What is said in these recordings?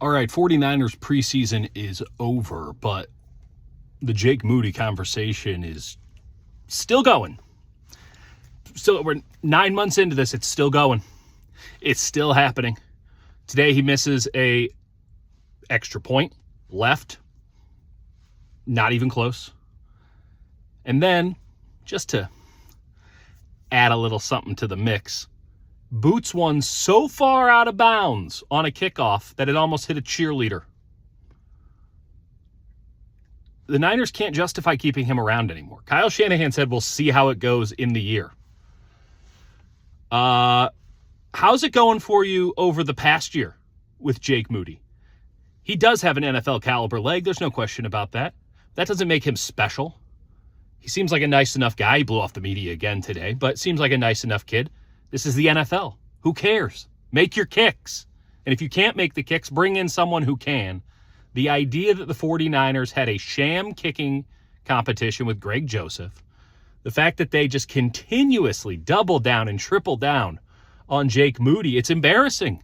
All right, 49ers preseason is over, but the Jake Moody conversation is still going. So we're 9 months into this. It's still going. It's still happening. Today he misses a extra point left. Not even close. And then, just to add a little something to the mix, boots one so far out of bounds on a kickoff that it almost hit a cheerleader. The Niners can't justify keeping him around anymore. Kyle Shanahan said we'll see how it goes in the year. How's it going for you over the past year with Jake Moody? He does have an NFL caliber leg. There's no question about that. That doesn't make him special. He seems like a nice enough guy. He blew off the media again today, but seems like a nice enough kid. This is the NFL. Who cares? Make your kicks. And if you can't make the kicks, bring in someone who can. The idea that the 49ers had a sham kicking competition with Greg Joseph, the fact that they just continuously double down and triple down on Jake Moody, it's embarrassing.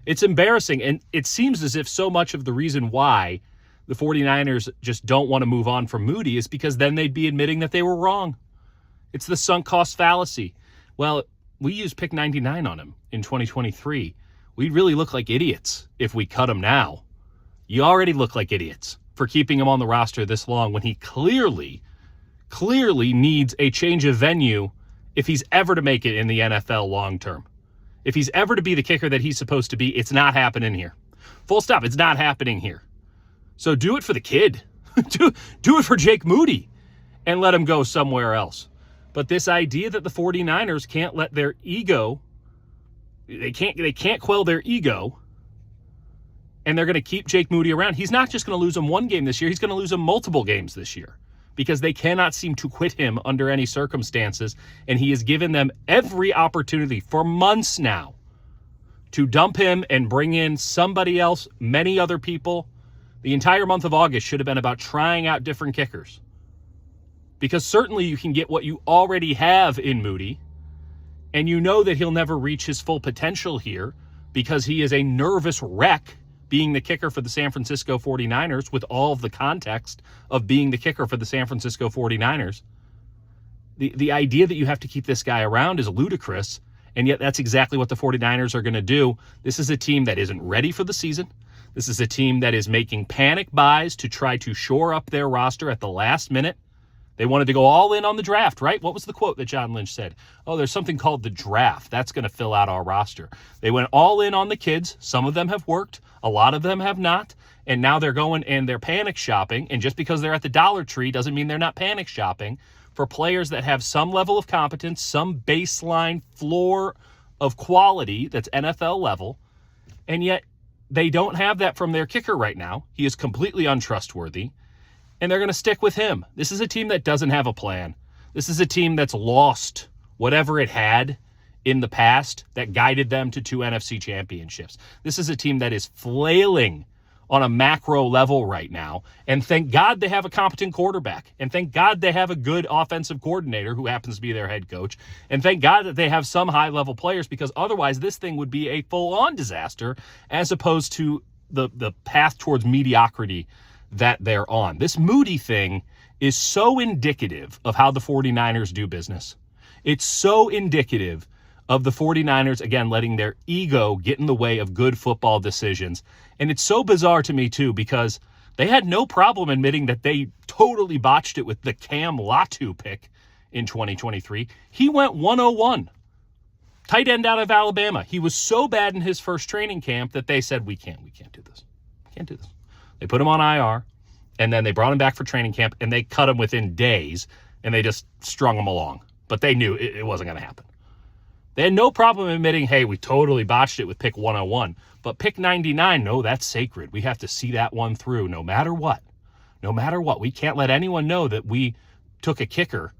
It's embarrassing. And it seems as if so much of the reason why the 49ers just don't want to move on from Moody is because then they'd be admitting that they were wrong. It's the sunk cost fallacy. Well, we used pick 99 on him in 2023. We'd really look like idiots if we cut him now. You already look like idiots for keeping him on the roster this long when he clearly needs a change of venue if he's ever to make it in the NFL long term. If he's ever to be the kicker that he's supposed to be, it's not happening here. Full stop. It's not happening here. So do it for the kid. do it for Jake Moody and let him go somewhere else. But this idea that the 49ers can't let their ego, they can't quell their ego, and they're going to keep Jake Moody around. He's not just going to lose him one game this year. He's going to lose him multiple games this year because they cannot seem to quit him under any circumstances. And he has given them every opportunity for months now to dump him and bring in somebody else, many other people. The entire month of August should have been about trying out different kickers. Because certainly you can get what you already have in Moody, and you know that he'll never reach his full potential here because he is a nervous wreck being the kicker for the San Francisco 49ers with all of the context of being the kicker for the San Francisco 49ers. The idea that you have to keep this guy around is ludicrous, and yet that's exactly what the 49ers are going to do. This is a team that isn't ready for the season. This is a team that is making panic buys to try to shore up their roster at the last minute. They wanted to go all in on the draft, right? What was the quote that John Lynch said? Oh, there's something called the draft. That's going to fill out our roster. They went all in on the kids. Some of them have worked. A lot of them have not. And now they're going and they're panic shopping. And just because they're at the Dollar Tree doesn't mean they're not panic shopping for players that have some level of competence, some baseline floor of quality that's NFL level. And yet they don't have that from their kicker right now. He is completely untrustworthy. And they're going to stick with him. This is a team that doesn't have a plan. This is a team that's lost whatever it had in the past that guided them to 2 NFC championships. This is a team that is flailing on a macro level right now. And thank God they have a competent quarterback. And thank God they have a good offensive coordinator who happens to be their head coach. And thank God that they have some high-level players because otherwise this thing would be a full-on disaster as opposed to the path towards mediocrity that they're on. This Moody thing is so indicative of how the 49ers do business. It's so indicative of the 49ers, again, letting their ego get in the way of good football decisions. And it's so bizarre to me, too, because they had no problem admitting that they totally botched it with the Cam Latu pick in 2023. He went 101. Tight end out of Alabama. He was so bad in his first training camp that they said, we can't do this. Can't do this. They put him on IR, and then they brought him back for training camp, and they cut him within days, and they just strung him along. But they knew it wasn't going to happen. They had no problem admitting, hey, we totally botched it with pick 101. But pick 99, no, that's sacred. We have to see that one through no matter what. No matter what. We can't let anyone know that we took a kicker,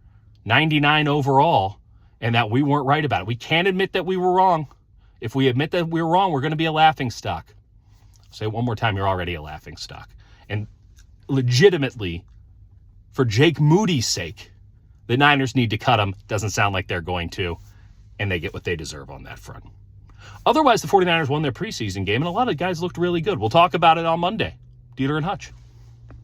99 overall, and that we weren't right about it. We can't admit that we were wrong. If we admit that we were wrong, we're going to be a laughingstock. Say it one more time, you're already a laughingstock. And legitimately, for Jake Moody's sake, the Niners need to cut him. Doesn't sound like they're going to. And they get what they deserve on that front. Otherwise, the 49ers won their preseason game, and a lot of guys looked really good. We'll talk about it on Monday. Dieter and Hutch.